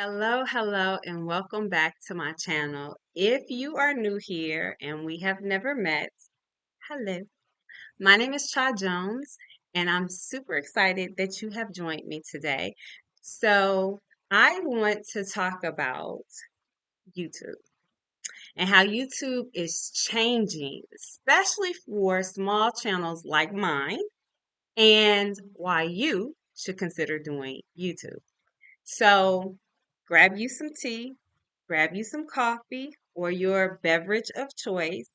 Hello, and welcome back to my channel. If you are new here and we have never met, hello. My name is Cha Jones, and I'm super excited that you have joined me today. So, I want to talk about YouTube and how YouTube is changing, especially for small channels like mine, and why you should consider doing YouTube. So, grab you some tea, grab you some coffee or your beverage of choice,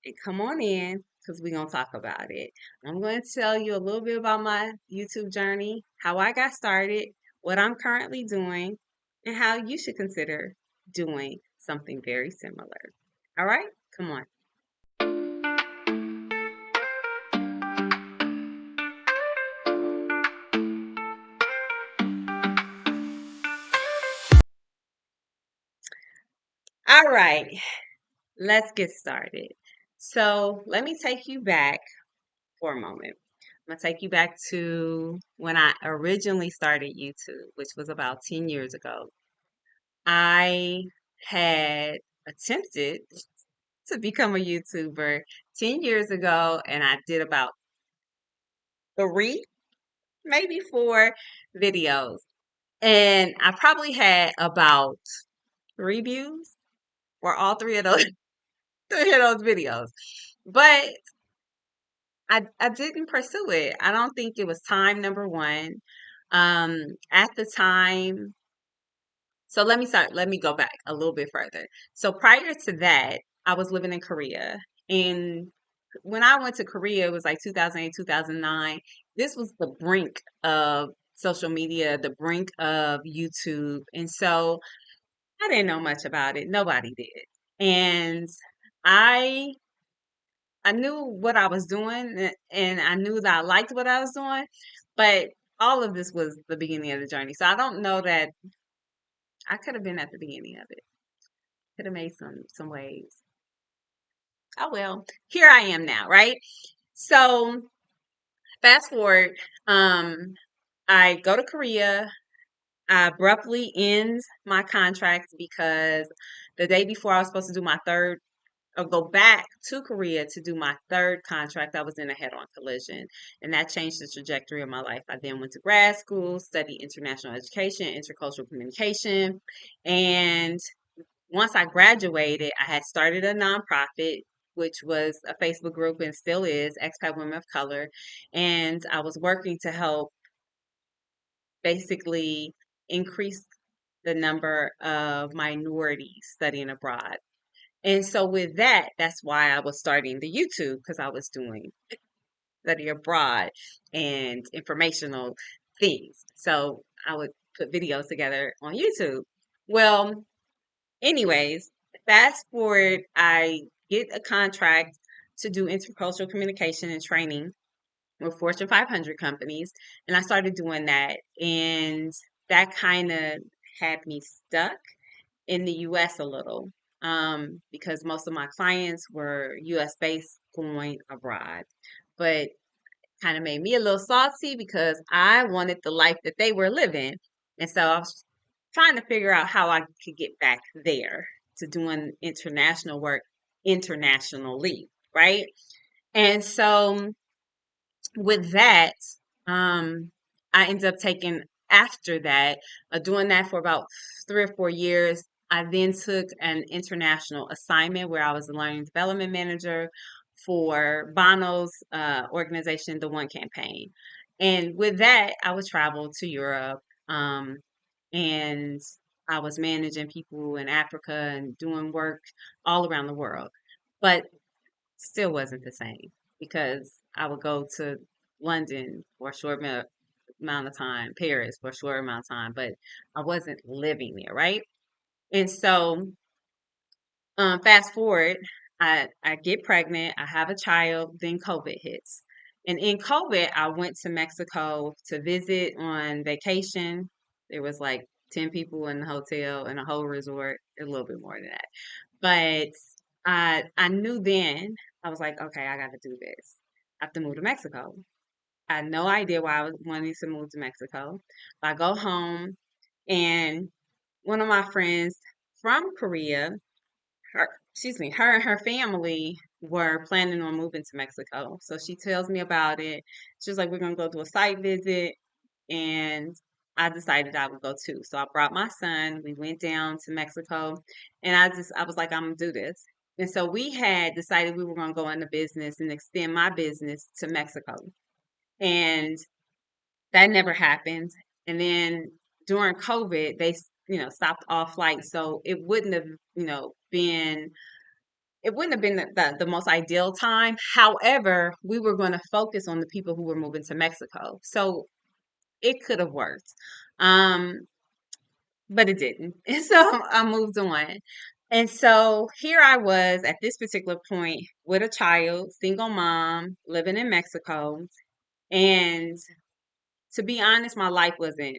and come on in because we're going to talk about it. I'm going to tell you a little bit about my YouTube journey, how I got started, what I'm currently doing, and how you should consider doing something very similar. All right, come on. All right, let's get started. So, let me take you back for a moment. I'm gonna take you back to when I originally started YouTube, which was about 10 years ago. I had attempted to become a YouTuber 10 years ago, and I did about three, maybe four videos. And I probably had about three views for all three of those three of those videos. But I didn't pursue it. I don't think it was time, number one. At the time, so let me go back a little bit further. So prior to that, I was living in Korea. And when I went to Korea, it was like 2008, 2009. This was the brink of social media, the brink of YouTube. And so I didn't know much about it. Nobody did. And I I knew what I was doing and I knew that I liked what I was doing, but all of this was the beginning of the journey. So I don't know that I could have been at the beginning of it. Could have made some waves. Oh well, here I am now, right? So fast forward, um, I go to Korea. I abruptly end my contract because the day before I was supposed to do my third or go back to Korea to do my third contract, I was in a head-on collision, and that changed the trajectory of my life. I then went to grad school, studied international education, intercultural communication, and once I graduated, I had started a nonprofit, which was a Facebook group and still is, Expat Women of Color. And I was working to help basically increase the number of minorities studying abroad. And so with that, that's why I was starting the YouTube because I was doing study abroad and informational things. So I would put videos together on YouTube. Well, anyways, fast forward, I get a contract to do intercultural communication and training with Fortune 500 companies, and I started doing that, and that kind of had me stuck in the US a little, because most of my clients were US based going abroad, but kind of made me a little salty because I wanted the life that they were living. And so I was trying to figure out how I could get back there to doing international work internationally, right? And so with that, um, I ended up taking after that, doing that for about 3 or 4 years. I then took an international assignment where I was a learning development manager for Bono's organization, the One Campaign. And with that, I would travel to Europe, um, and I was managing people in Africa and doing work all around the world. But still wasn't the same because I would go to London for a short amount of time, Paris for a short amount of time, but I wasn't living there, right? And so, fast forward, I get pregnant, I have a child, then COVID hits. And in COVID, I went to Mexico to visit on vacation. There was like 10 people in the hotel and a whole resort, a little bit more than that. But I knew then, I was like, okay, I got to do this. I have to move to Mexico. I had no idea why I was wanting to move to Mexico. I go home and one of my friends from Korea, her and her family were planning on moving to Mexico. So she tells me about it. She was like, we're gonna go do a site visit, and I decided I would go too. So I brought my son. We went down to Mexico, and I was like, I'm gonna do this. And so we had decided we were gonna go into business and extend my business to Mexico, and that never happened. And then during COVID, they stopped all flights, so it wouldn't have been the most ideal time. However, we were going to focus on the people who were moving to Mexico. So it could have worked. Um, but it didn't. And so I moved on. And so here I was at this particular point with a child, single mom, living in Mexico. And to be honest, my life wasn't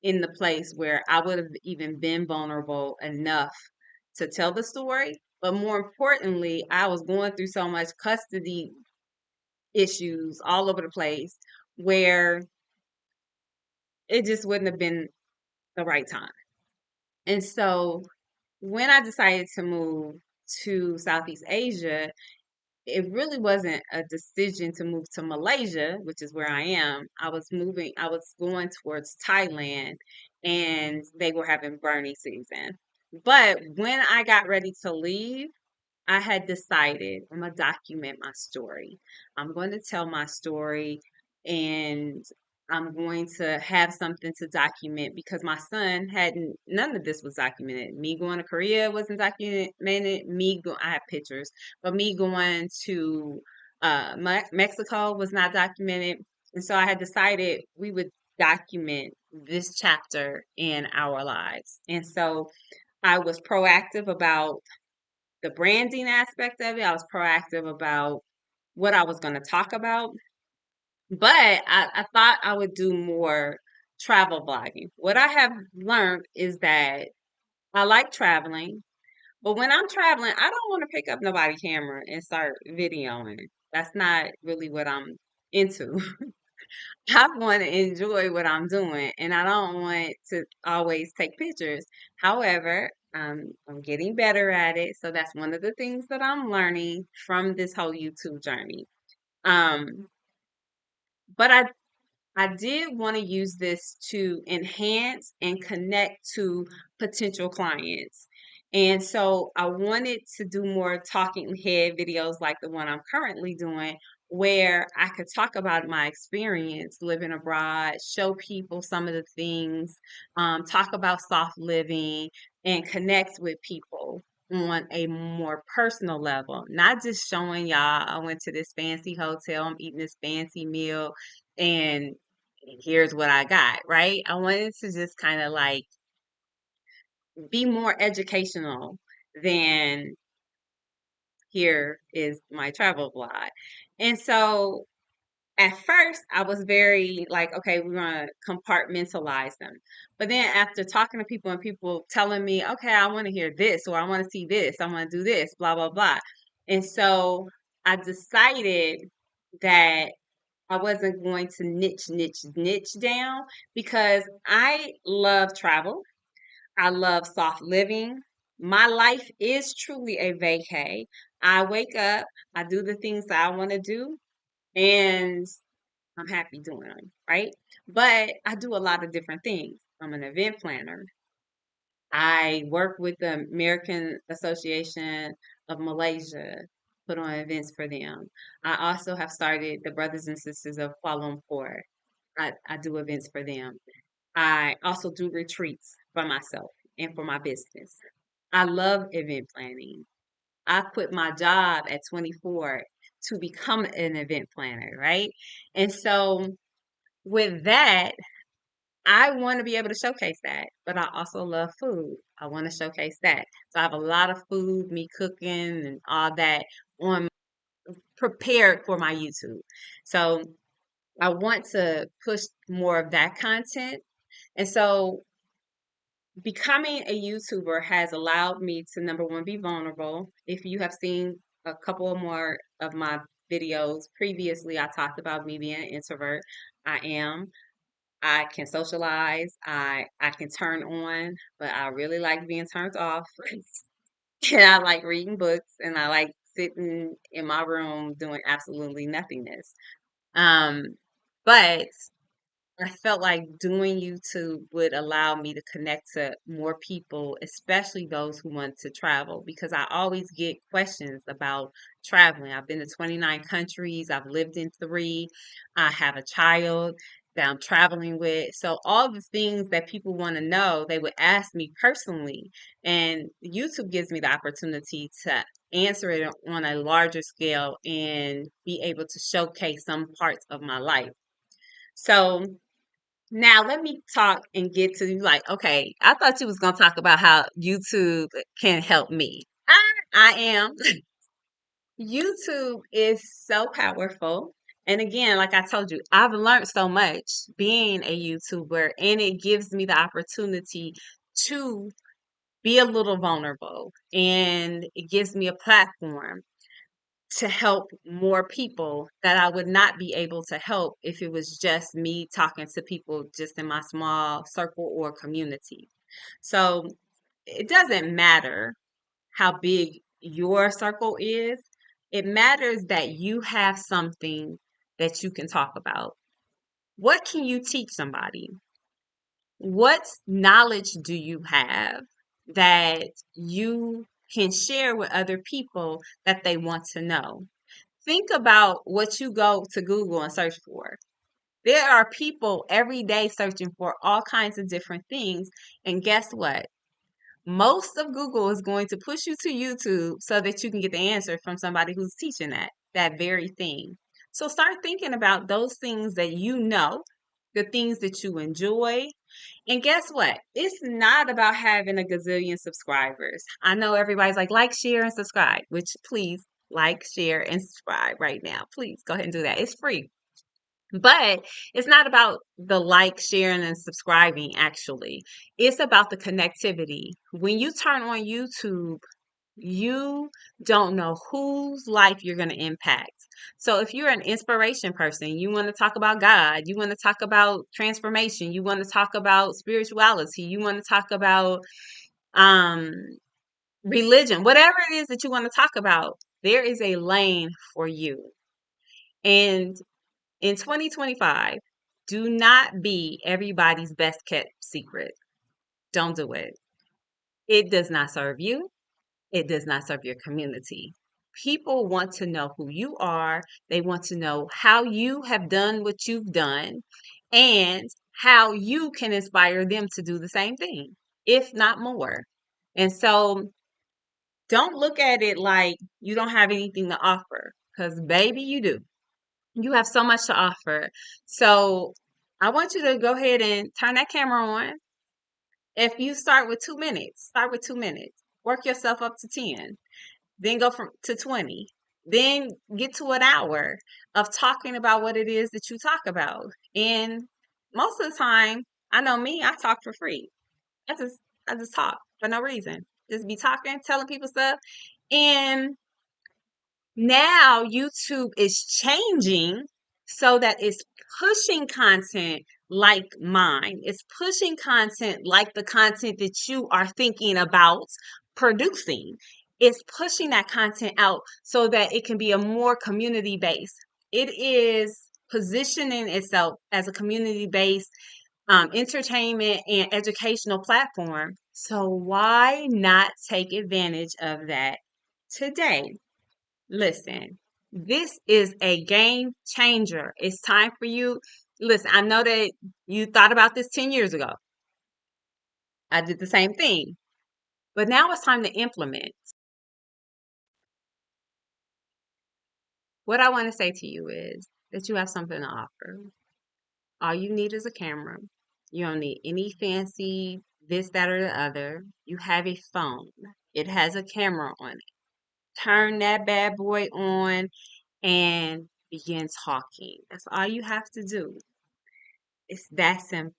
in the place where I would have even been vulnerable enough to tell the story. But more importantly, I was going through so much custody issues all over the place where it just wouldn't have been the right time. And so when I decided to move to Southeast Asia, it really wasn't a decision to move to Malaysia, which is where I am. I was going towards Thailand, and they were having burning season. But when I got ready to leave, I had decided I'm going to document my story. I'm going to tell my story, and I'm going to have something to document because my son hadn't, none of this was documented. Me going to Korea wasn't documented. I have pictures, but me going to Mexico was not documented. And so I had decided we would document this chapter in our lives. And so I was proactive about the branding aspect of it. I was proactive about what I was going to talk about, but I thought I would do more travel blogging. What I have learned is that I like traveling, but when I'm traveling, I don't want to pick up nobody's camera and start videoing. That's not really what I'm into. I want to enjoy what I'm doing, and I don't want to always take pictures. However, I'm getting better at it, so that's one of the things that I'm learning from this whole YouTube journey. Um, but I did want to use this to enhance and connect to potential clients. And so I wanted to do more talking head videos like the one I'm currently doing, where I could talk about my experience living abroad, show people some of the things, talk about soft living, and connect with people on a more personal level. Not just showing y'all I went to this fancy hotel, I'm eating this fancy meal, and here's what I got, right? I wanted to just kind of like be more educational than here is my travel blog. And so at first I was very like, okay, we're going to compartmentalize them. But then after talking to people and people telling me, okay, I want to hear this, or I want to see this, I want to do this, blah, blah, blah. And so I decided that I wasn't going to niche down because I love travel. I love soft living. My life is truly a vacay. I wake up, I do the things that I want to do, and I'm happy doing them, right? But I do a lot of different things. I'm an event planner. I work with the American Association of Malaysia, put on events for them. I also have started the Brothers and Sisters of Kuala Lumpur. I do events for them. I also do retreats for myself and for my business. I love event planning. I quit my job at 24 to become an event planner, right? And so with that, I want to be able to showcase that, but I also love food. I want to showcase that. So I have a lot of food, me cooking and all that on prepared for my YouTube. So I want to push more of that content. And so becoming a YouTuber has allowed me to, number one, be vulnerable. If you have seen a couple more of my videos previously, I talked about me being an introvert. I am. I can socialize, I can turn on, but I really like being turned off. And I like reading books and I like sitting in my room doing absolutely nothingness. Um, but I felt like doing YouTube would allow me to connect to more people, especially those who want to travel, because I always get questions about traveling. I've been to 29 countries, I've lived in three, I have a child that I'm traveling with. So, all the things that people want to know, they would ask me personally. And YouTube gives me the opportunity to answer it on a larger scale and be able to showcase some parts of my life. So, now let me talk and get to like, okay, I thought you was gonna talk about how YouTube can help me. I am. YouTube is so powerful. And again, like I told you, I've learned so much being a YouTuber, and it gives me the opportunity to be a little vulnerable, and it gives me a platform to help more people that I would not be able to help if it was just me talking to people just in my small circle or community. So it doesn't matter how big your circle is, it matters that you have something that you can talk about. What can you teach somebody? What knowledge do you have that you can share with other people that they want to know? Think about what you go to Google and search for. There are people every day searching for all kinds of different things. And guess what? Most of Google is going to push you to YouTube so that you can get the answer from somebody who's teaching that very thing. So start thinking about those things that you know, the things that you enjoy. And guess what? It's not about having a gazillion subscribers. I know everybody's like, share, and subscribe, which please like, share, and subscribe right now. Please go ahead and do that. It's free. But it's not about the like, sharing, and subscribing, actually. It's about the connectivity. When you turn on YouTube, you don't know whose life you're going to impact. So if you're an inspiration person, you want to talk about God, you want to talk about transformation, you want to talk about spirituality, you want to talk about um, religion, whatever it is that you want to talk about, there is a lane for you. And in 2025, do not be everybody's best kept secret. Don't do it. It does not serve you. It does not serve your community. People want to know who you are. They want to know how you have done what you've done and how you can inspire them to do the same thing, if not more. And so don't look at it like you don't have anything to offer, because baby, you do. You have so much to offer. So I want you to go ahead and turn that camera on. If you start with 2 minutes, start with 2 minutes. Work yourself up to 10. Then go from to 20. Then get to an hour of talking about what it is that you talk about. And most of the time, I know me, I talk for free. I just I just talk for no reason. Just be talking, telling people stuff. And now YouTube is changing so that it's pushing content like mine. It's pushing content like the content that you are thinking about producing. It's pushing that content out so that it can be a more community based. It is positioning itself as a community based entertainment and educational platform. So why not take advantage of that today? Listen, this is a game changer. It's time for you. Listen, I know that you thought about this 10 years ago. I did the same thing. But now it's time to implement. What I want to say to you is that you have something to offer. All you need is a camera. You don't need any fancy this, that, or the other. You have a phone. It has a camera on it. Turn that bad boy on and begin talking. That's all you have to do. It's that simple.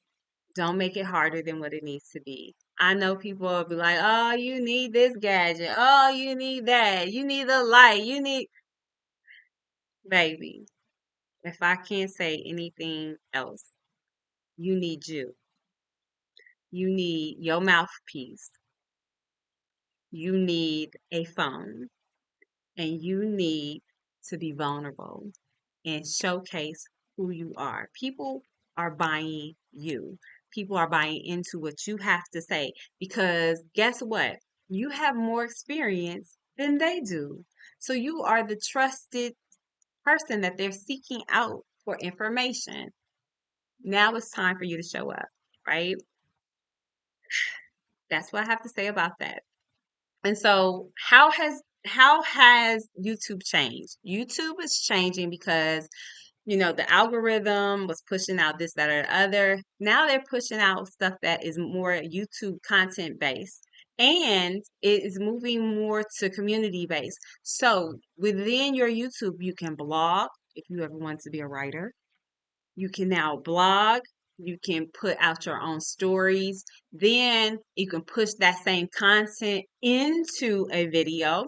Don't make it harder than what it needs to be. I know people will be like, oh, you need this gadget. Oh, you need that. You need a light. You need, baby, if I can't say anything else, You need you. You need your mouthpiece. You need a phone. And you need to be vulnerable and showcase who you are. People are buying you. People are buying into what you have to say because guess what? You have more experience than they do. So you are the trusted person that they're seeking out for information. Now it's time for you to show up, right? That's what I have to say about that. And so how has YouTube changed? YouTube is changing because the algorithm was pushing out this, that, or the other. Now they're pushing out stuff that is more YouTube content based and it is moving more to community based. So within your YouTube, you can blog if you ever want to be a writer. You can now blog. You can put out your own stories. Then you can push that same content into a video.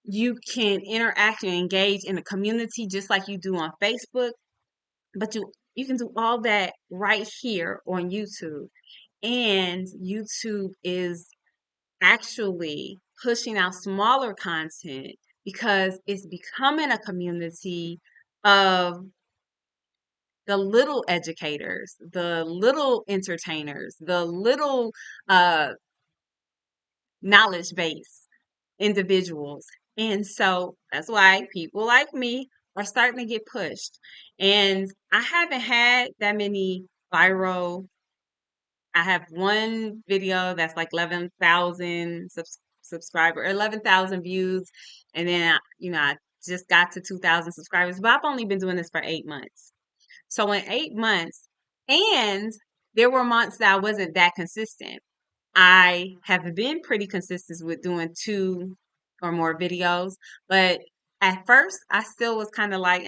You can interact and engage in a community just like you do on Facebook, but you can do all that right here on YouTube. And YouTube is actually pushing out smaller content because it's becoming a community of the little educators, the little entertainers, the little uh, knowledge base individuals. And so that's why people like me are starting to get pushed. And I haven't had that many viral. I have one video that's like 11,000 subscriber, 11,000 views. And then, I just got to 2,000 subscribers, but I've only been doing this for 8 months. So in 8 months, and there were months that I wasn't that consistent. I have been pretty consistent with doing two or more videos, but at first I still was kind of like,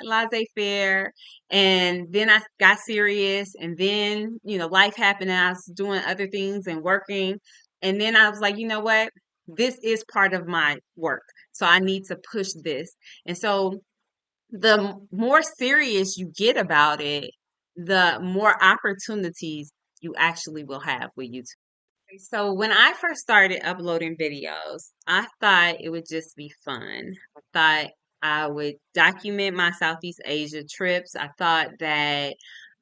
laissez-faire. And then I got serious, and then, life happened and I was doing other things and working. And then I was like, you know what? This is part of my work. So I need to push this. And so the more serious you get about it, the more opportunities you actually will have with YouTube. So when I first started uploading videos, I thought it would just be fun. I thought I would document my Southeast Asia trips. I thought that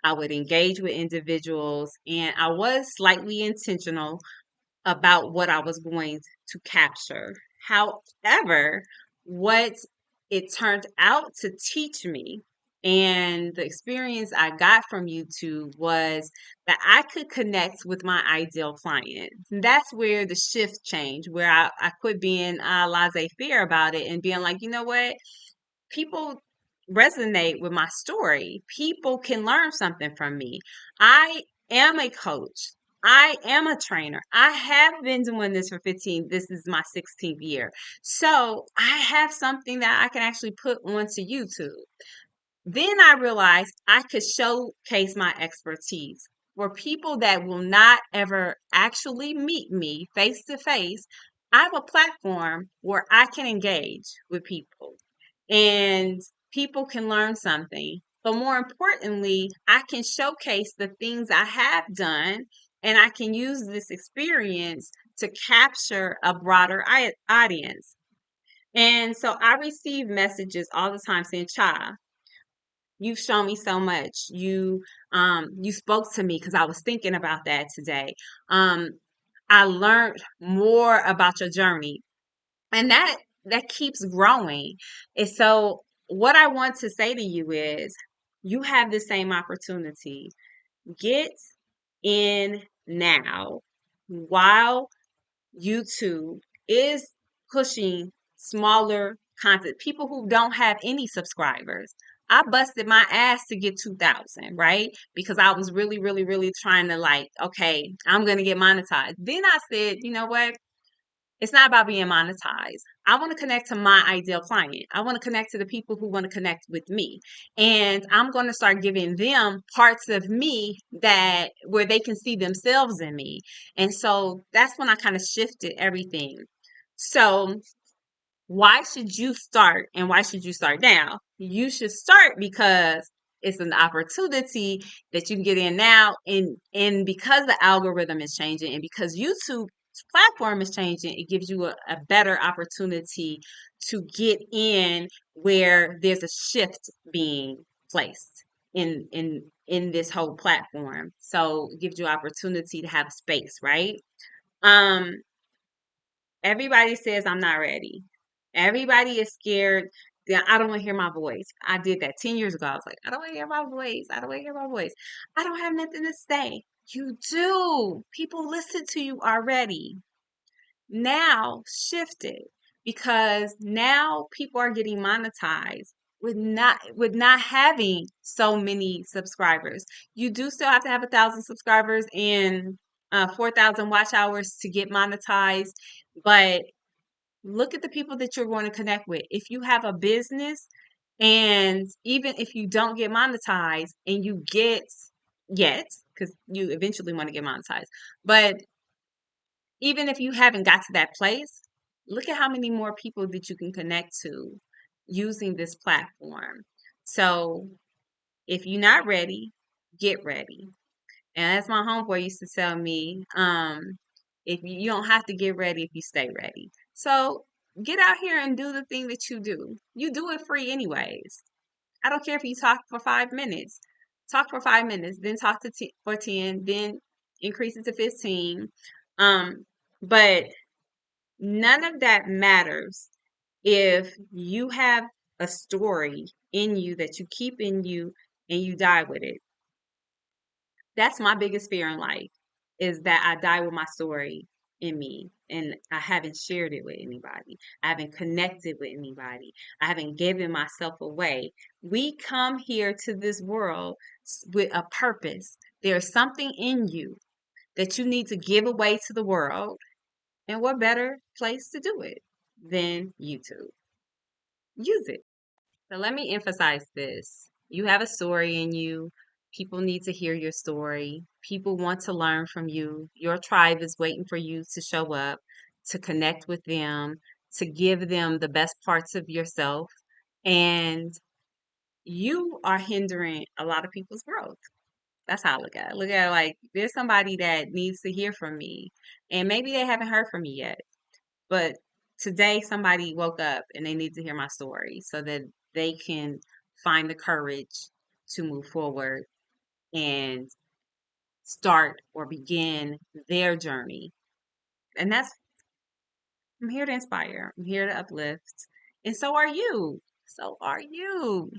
I would engage with individuals, and I was slightly intentional about what I was going to capture. However, what it turned out to teach me and the experience I got from YouTube was that I could connect with my ideal client. And that's where the shift changed, where I quit being laissez-faire about it and being like, you know what? People resonate with my story. People can learn something from me. I am a coach. I am a trainer. I have been doing this for 15. This is my 16th year. So I have something that I can actually put onto YouTube. Then I realized I could showcase my expertise for people that will not ever actually meet me face to face. I have a platform where I can engage with people and people can learn something. But more importantly, I can showcase the things I have done and I can use this experience to capture a broader audience. And so I receive messages all the time saying, Cha, you've shown me so much. You spoke to me because I was thinking about that today. Um, I learned more about your journey, and that keeps growing. And so, what I want to say to you is, you have the same opportunity. Get in now while YouTube is pushing smaller content. People who don't have any subscribers. I busted my ass to get 2,000, right? Because I was really, really, really trying to like, okay, I'm going to get monetized. Then I said, you know what? It's not about being monetized. I want to connect to my ideal client. I want to connect to the people who want to connect with me. And I'm going to start giving them parts of me that where they can see themselves in me. And so that's when I kind of shifted everything. So why should you start and why should you start now? You should start because It's an opportunity that you can get in now. And because the algorithm is changing and because YouTube's platform is changing, it gives you a better opportunity to get in where there's a shift being placed in this whole platform. So it gives you opportunity to have space, right? Um, Everybody says I'm not ready. Everybody is scared that I don't want to hear my voice. I did that 10 years ago. I was like, I don't want to hear my voice. I don't want to hear my voice. I don't have nothing to say. You do. People listen to you already. Now shift it because now people are getting monetized with not having so many subscribers. You do still have to have 1,000 subscribers and 4,000 watch hours to get monetized, but look at the people that you're going to connect with. If you have a business and even if you don't get monetized and you get yet, because you eventually want to get monetized, but even if you haven't got to that place, look at how many more people that you can connect to using this platform. So if you're not ready, get ready. And as my homeboy used to tell me, if you don't have to get ready if you stay ready. So get out here and do the thing that you do. You do it free anyways. I don't care if you talk for 5 minutes. Talk for 5 minutes, then talk for 10, then increase it to 15. But none of that matters if you have a story in you that you keep in you and you die with it. That's my biggest fear in life is that I die with my story in me and I haven't shared it with anybody. I haven't connected with anybody. I haven't given myself away. We come here to this world with a purpose. There's something in you that you need to give away to the world. And what better place to do it than YouTube? Use it. So let me emphasize this. You have a story in you. People need to hear your story. People want to learn from you. Your tribe is waiting for you to show up, to connect with them, to give them the best parts of yourself. And you are hindering a lot of people's growth. That's how I look at it. Look at it like there's somebody that needs to hear from me. And maybe they haven't heard from me yet. But today somebody woke up and they need to hear my story so that they can find the courage to move forward and start or begin their journey. And I'm here to inspire. I'm here to uplift. And so are you. So are you.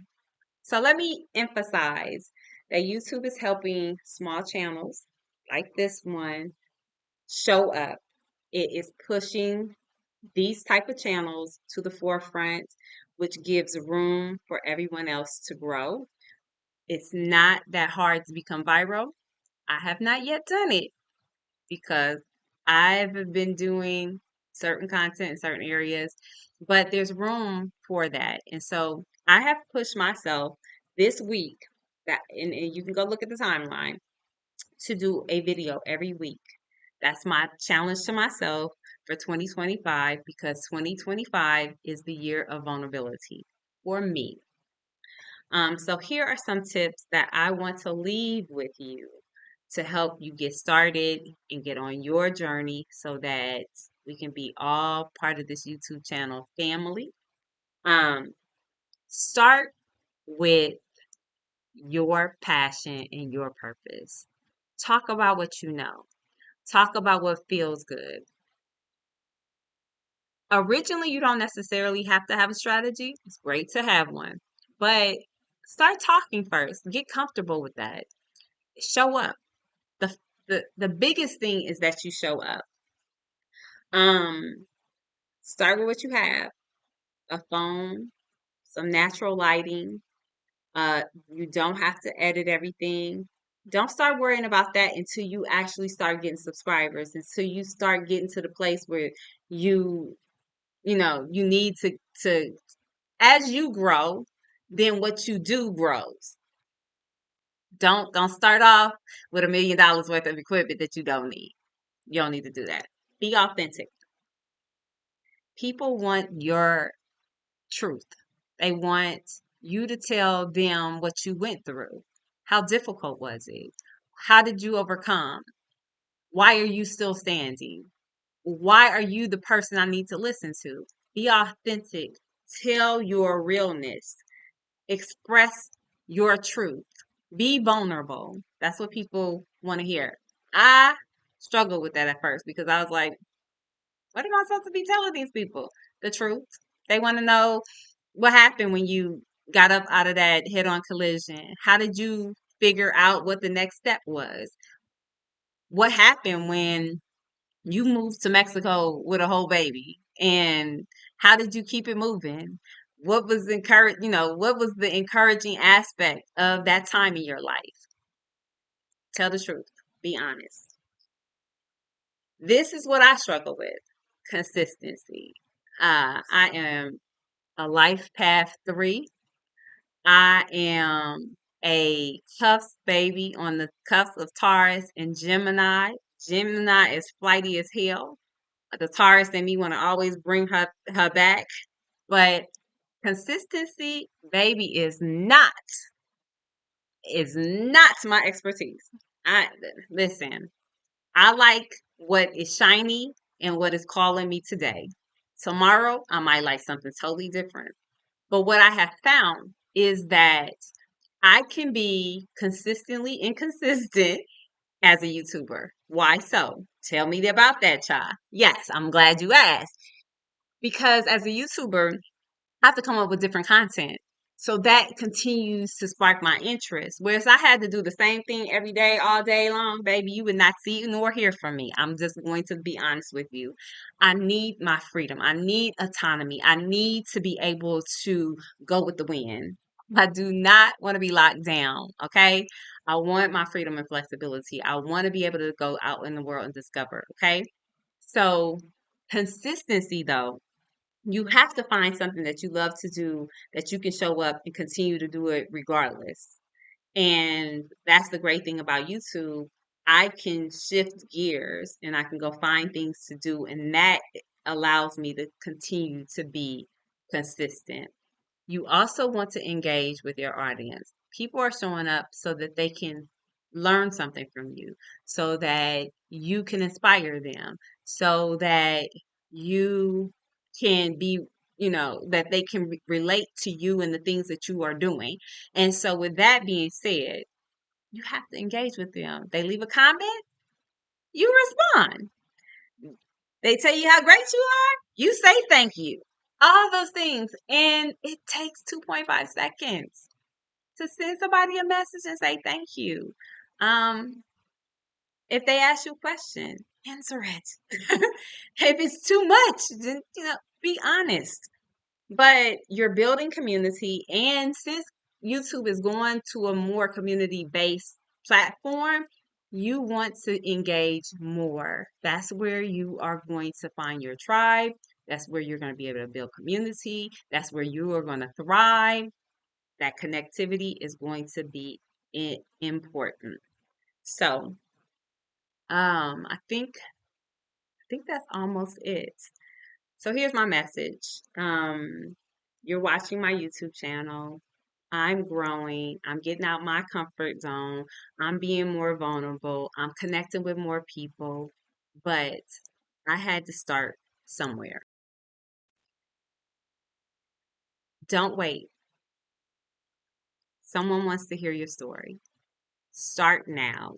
So let me emphasize that YouTube is helping small channels like this one show up. It is pushing these type of channels to the forefront, which gives room for everyone else to grow. It's not that hard to become viral. I have not yet done it because I've been doing certain content in certain areas, but there's room for that. And so I have pushed myself this week and you can go look at the timeline to do a video every week. That's my challenge to myself for 2025 because 2025 is the year of vulnerability for me. So here are some tips that I want to leave with you to help you get started and get on your journey so that we can be all part of this YouTube channel family. Um, Start with your passion and your purpose. Talk about what you know. Talk about what feels good. Originally, you don't necessarily have to have a strategy. It's great to have one, but start talking first. Get comfortable with that. Show up. The biggest thing is that you show up. Um, Start with what you have: a phone, some natural lighting. You don't have to edit everything. Don't start worrying about that until you actually start getting subscribers, until you start getting to the place where you you need to as you grow, then what you do grows. Don't start off with $1 million worth of equipment that you don't need. You don't need to do that. Be authentic. People want your truth. They want you to tell them what you went through. How difficult was it? How did you overcome? Why are you still standing? Why are you the person I need to listen to? Be authentic. Tell your realness. Express your truth. Be vulnerable. That's what people want to hear. I struggled with that at first because I was like, what am I supposed to be telling these people? The truth. They want to know what happened when you got up out of that head on collision. How did you figure out what the next step was? What happened when you moved to Mexico with a whole baby? And how did you keep it moving? What was what was the encouraging aspect of that time in your life? Tell the truth. Be honest. This is what I struggle with. Consistency. I am a life path 3. I am a cuffs baby on the cuffs of Taurus and Gemini. Gemini is flighty as hell. The Taurus in me want to always bring her back, but consistency, baby, is not my expertise. I listen. I like what is shiny and what is calling me today. Tomorrow, I might like something totally different. But what I have found is that I can be consistently inconsistent as a YouTuber. Why so? Tell me about that, child. Yes, I'm glad you asked. Because as a YouTuber, I have to come up with different content. So that continues to spark my interest. Whereas I had to do the same thing every day, all day long, baby, you would not see nor hear from me. I'm just going to be honest with you. I need my freedom. I need autonomy. I need to be able to go with the wind. I do not want to be locked down. Okay. I want my freedom and flexibility. I want to be able to go out in the world and discover. Okay. So consistency though, you have to find something that you love to do that you can show up and continue to do it regardless. And that's the great thing about YouTube. I can shift gears and I can go find things to do, and that allows me to continue to be consistent. You also want to engage with your audience. People are showing up so that they can learn something from you, so that you can inspire them, so that you can be, that they can relate to you and the things that you are doing. And so, with that being said, you have to engage with them. They leave a comment, you respond. They tell you how great you are, you say thank you. All those things. And it takes 2.5 seconds to send somebody a message and say thank you. Um, if they ask you a question, answer it. If it's too much, then be honest. But you're building community, and since YouTube is going to a more community-based platform, you want to engage more. That's where you are going to find your tribe. That's where you're going to be able to build community. That's where you are going to thrive. That connectivity is going to be important. So, I think that's almost it. So here's my message. You're watching my YouTube channel. I'm growing. I'm getting out my comfort zone. I'm being more vulnerable. I'm connecting with more people. But I had to start somewhere. Don't wait. Someone wants to hear your story. Start now.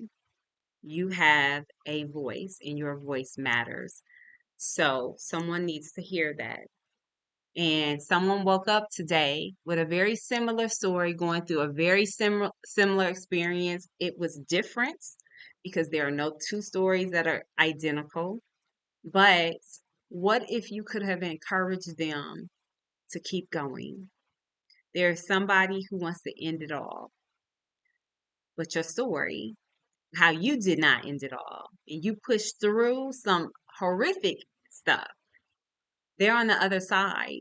You have a voice, and your voice matters. So someone needs to hear that. And someone woke up today with a very similar story, going through a very similar experience. It was different because there are no two stories that are identical. But what if you could have encouraged them to keep going? There's somebody who wants to end it all, but your story, how you did not end it all, and you pushed through some horrific stuff. They're on the other side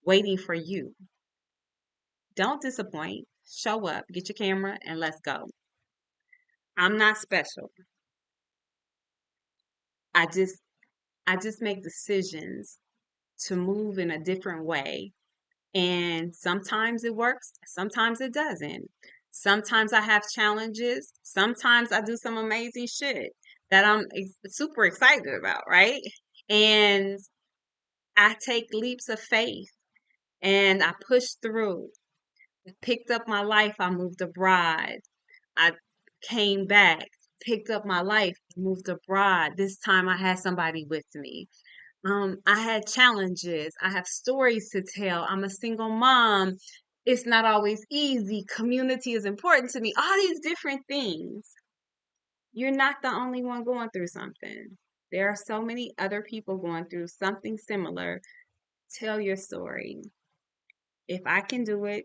waiting for you. Don't disappoint. Show up, get your camera, and let's go. I'm not special. I just I just make decisions to move in a different way And sometimes it works, sometimes it doesn't. Sometimes I have challenges, sometimes I do some amazing shit that I'm super excited about, right? And I take leaps of faith and I push through. I picked up my life, I moved abroad. I came back, picked up my life, moved abroad. This time I had somebody with me. I had challenges. I have stories to tell. I'm a single mom. It's not always easy. Community is important to me. All these different things. You're not the only one going through something. There are so many other people going through something similar. Tell your story. If I can do it,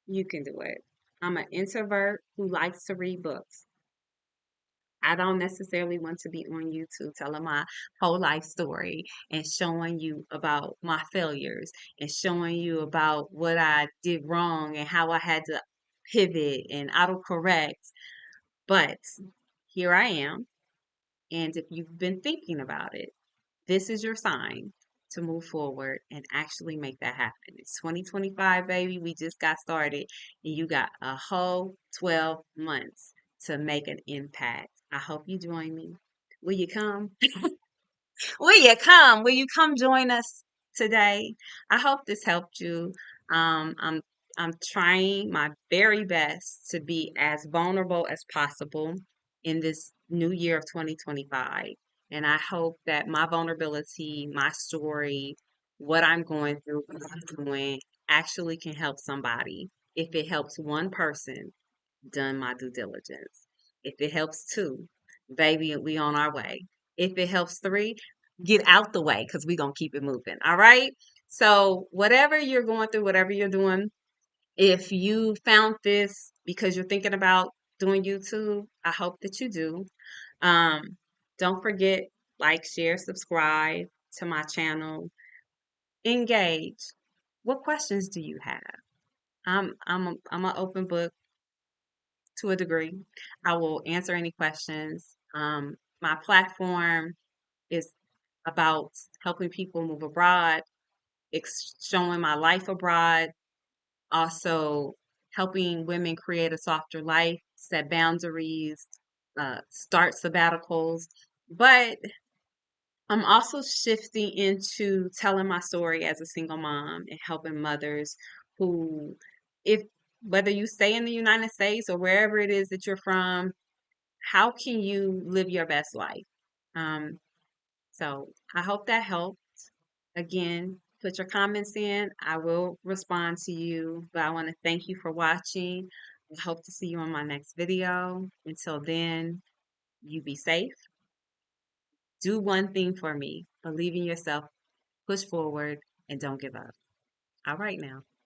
you can do it. I'm an introvert who likes to read books. I don't necessarily want to be on YouTube telling my whole life story and showing you about my failures and showing you about what I did wrong and how I had to pivot and autocorrect. But here I am. And if you've been thinking about it, this is your sign to move forward and actually make that happen. It's 2025, baby. We just got started, and you got a whole 12 months to make an impact. I hope you join me. Will you come? Will you come? Will you come join us today? I hope this helped you. I'm trying my very best to be as vulnerable as possible in this new year of 2025. And I hope that my vulnerability, my story, what I'm going through, what I'm doing actually can help somebody. If it helps one person, done my due diligence. If it helps two, baby, we on our way. If it helps three, get out the way because we're going to keep it moving. All right. So, whatever you're going through, whatever you're doing, if you found this because you're thinking about doing YouTube, I hope that you do. Um, don't forget, like, share, subscribe to my channel, engage. What questions do you have? I'm an open book to a degree. I will answer any questions. My platform is about helping people move abroad, showing my life abroad, also helping women create a softer life, set boundaries, start sabbaticals. But I'm also shifting into telling my story as a single mom and helping mothers who, if whether you stay in the United States or wherever it is that you're from, how can you live your best life? Um, so I hope that helped. Again, put your comments in. I will respond to you, but I want to thank you for watching. I hope to see you on my next video. Until then, you be safe. Do one thing for me. Believe in yourself, push forward, and don't give up. All right now.